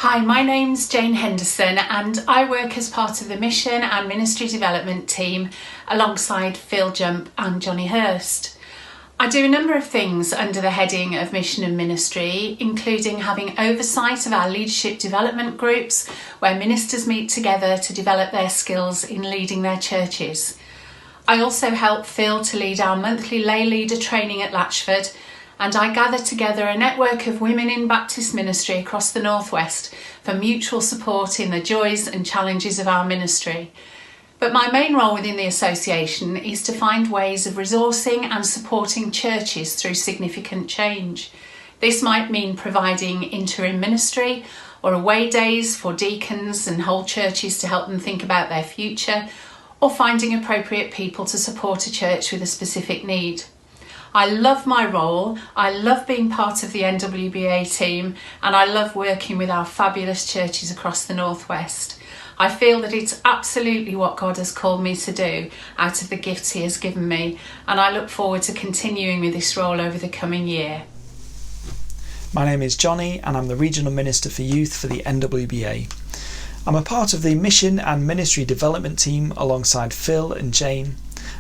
Hi, my name's Jane Henderson and I work as part of the Mission and Ministry Development team alongside Phil Jump and Johnny Hurst. I do a number of things under the heading of Mission and Ministry, including having oversight of our leadership development groups where ministers meet together to develop their skills in leading their churches. I also help Phil to lead our monthly lay leader training at Latchford, and I gather together a network of women in Baptist ministry across the Northwest for mutual support in the joys and challenges of our ministry. But my main role within the association is to find ways of resourcing and supporting churches through significant change. This might mean providing interim ministry or away days for deacons and whole churches to help them think about their future, or finding appropriate people to support a church with a specific need. I love my role, I love being part of the NWBA team, and I love working with our fabulous churches across the Northwest. I feel that it's absolutely what God has called me to do out of the gifts He has given me, and I look forward to continuing with this role over the coming year. My name is Johnny and I'm the Regional Minister for Youth for the NWBA. I'm a part of the Mission and Ministry Development team alongside Phil and Jane.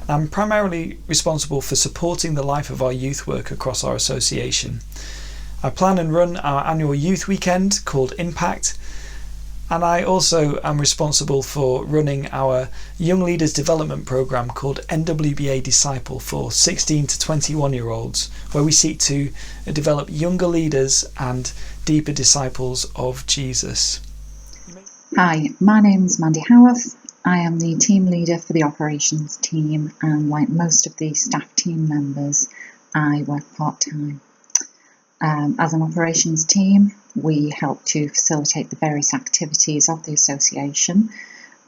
I'm primarily responsible for supporting the life of our youth work across our association. I plan and run our annual youth weekend called Impact, and I also am responsible for running our Young Leaders Development Programme called NWBA Disciple for 16 to 21 year olds, where we seek to develop younger leaders and deeper disciples of Jesus. Hi, my name's Mandy Howarth. I am the team leader for the operations team, and like most of the staff team members, I work part-time. As an operations team, we help to facilitate the various activities of the association,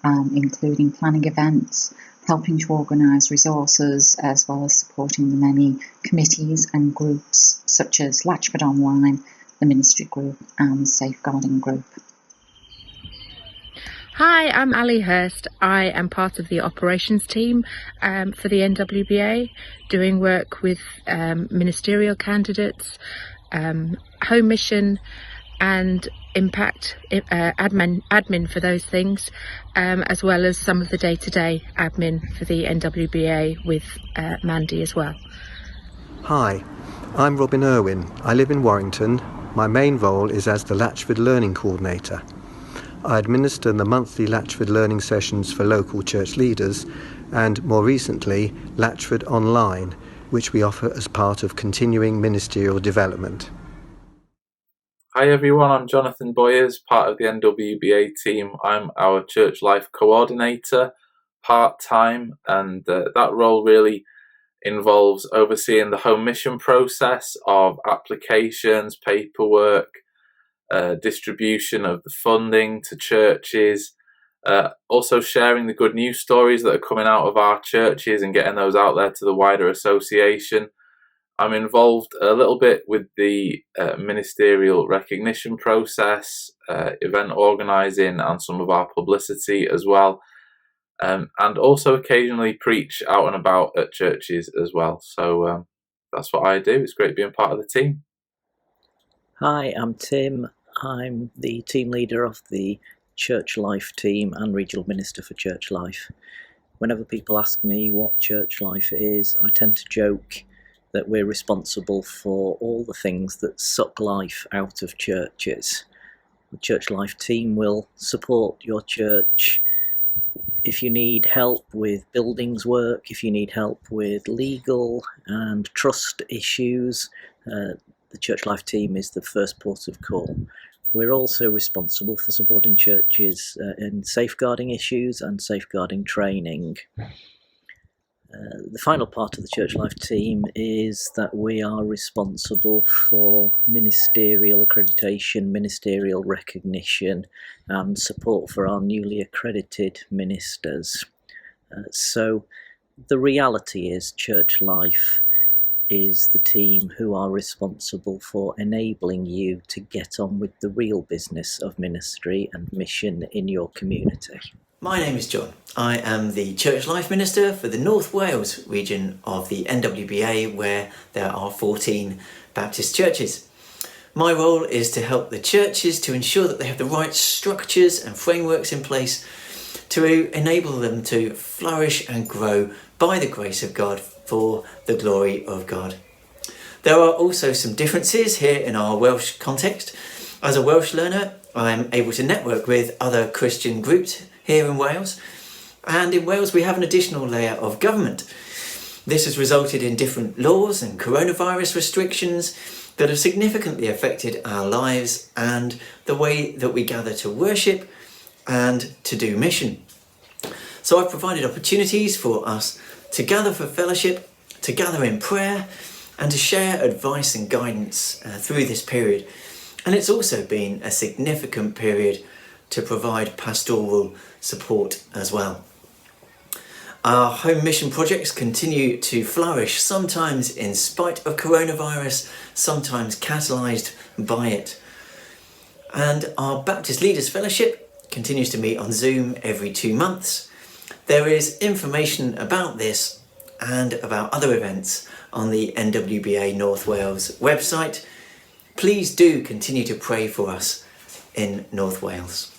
including planning events, helping to organise resources, as well as supporting the many committees and groups such as Latchford Online, the Ministry Group and the Safeguarding Group. Hi, I'm Ali Hurst. I am part of the operations team for the NWBA, doing work with ministerial candidates, home mission and impact admin for those things, as well as some of the day-to-day admin for the NWBA with Mandy as well. Hi, I'm Robin Irwin. I live in Warrington. My main role is as the Latchford Learning Coordinator. I administer the monthly Latchford learning sessions for local church leaders and, more recently, Latchford Online, which we offer as part of continuing ministerial development. Hi everyone, I'm Jonathan Boyers, part of the NWBA team. I'm our church life coordinator, part-time, and that role really involves overseeing the home mission process of applications, paperwork, distribution of the funding to churches, also sharing the good news stories that are coming out of our churches and getting those out there to the wider association. I'm involved a little bit with the ministerial recognition process, event organising and some of our publicity as well, and also occasionally preach out and about at churches as well. So that's what I do. It's great being part of the team. Hi, I'm Tim. I'm the team leader of the Church Life team and Regional Minister for Church Life. Whenever people ask me what Church Life is, I tend to joke that we're responsible for all the things that suck life out of churches. The Church Life team will support your church if you need help with buildings work, if you need help with legal and trust issues. The Church Life team is the first port of call. We're also responsible for supporting churches in safeguarding issues and safeguarding training. The final part of the Church Life team is that we are responsible for ministerial accreditation, ministerial recognition and support for our newly accredited ministers. So the reality is Church Life is the team who are responsible for enabling you to get on with the real business of ministry and mission in your community. My name is John. I am the Church Life Minister for the North Wales region of the NWBA, where there are 14 Baptist churches. My role is to help the churches to ensure that they have the right structures and frameworks in place to enable them to flourish and grow by the grace of God for the glory of God. There are also some differences here in our Welsh context. As a Welsh learner, I'm able to network with other Christian groups here in Wales. And in Wales, we have an additional layer of government. This has resulted in different laws and coronavirus restrictions that have significantly affected our lives and the way that we gather to worship and to do mission. So I've provided opportunities for us to gather for fellowship, to gather in prayer, and to share advice and guidance through this period. And it's also been a significant period to provide pastoral support as well. Our home mission projects continue to flourish, sometimes in spite of coronavirus, sometimes catalysed by it. And our Baptist Leaders Fellowship continues to meet on Zoom every 2 months. There is information about this and about other events on the NWBA North Wales website. Please do continue to pray for us in North Wales.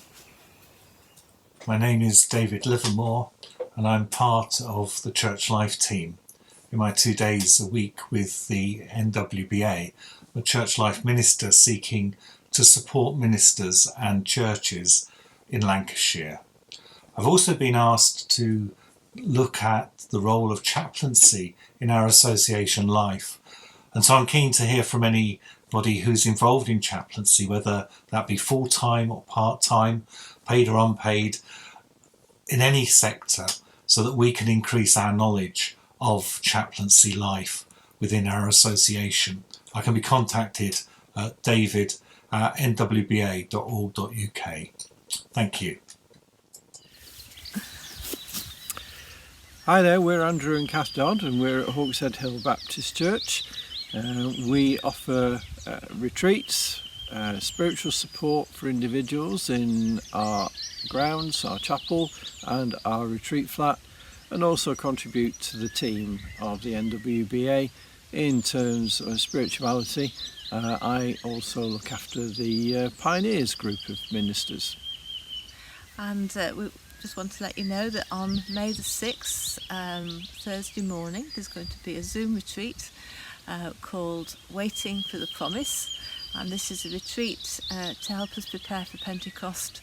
My name is David Livermore and I'm part of the Church Life team. In my 2 days a week with the NWBA, I'm a Church Life minister seeking to support ministers and churches in Lancashire. I've also been asked to look at the role of chaplaincy in our association life. And so I'm keen to hear from anybody who's involved in chaplaincy, whether that be full-time or part-time, paid or unpaid, in any sector, so that we can increase our knowledge of chaplaincy life within our association. I can be contacted at david@nwba.org.uk. Thank you. Hi there, we're Andrew and Kath Dodd and we're at Hawkshead Hill Baptist Church. We offer retreats, spiritual support for individuals in our grounds, our chapel and our retreat flat, and also contribute to the team of the NWBA in terms of spirituality. I also look after the Pioneers group of ministers. And we just want to let you know that on May the 6th, Thursday morning, there's going to be a Zoom retreat called Waiting for the Promise. And this is a retreat to help us prepare for Pentecost.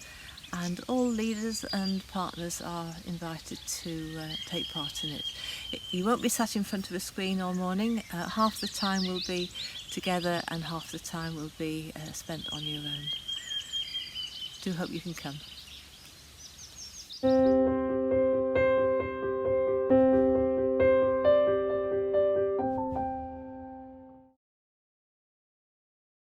And all leaders and partners are invited to take part in it. You won't be sat in front of a screen all morning. Half the time will be together and half the time will be spent on your own. Do hope you can come.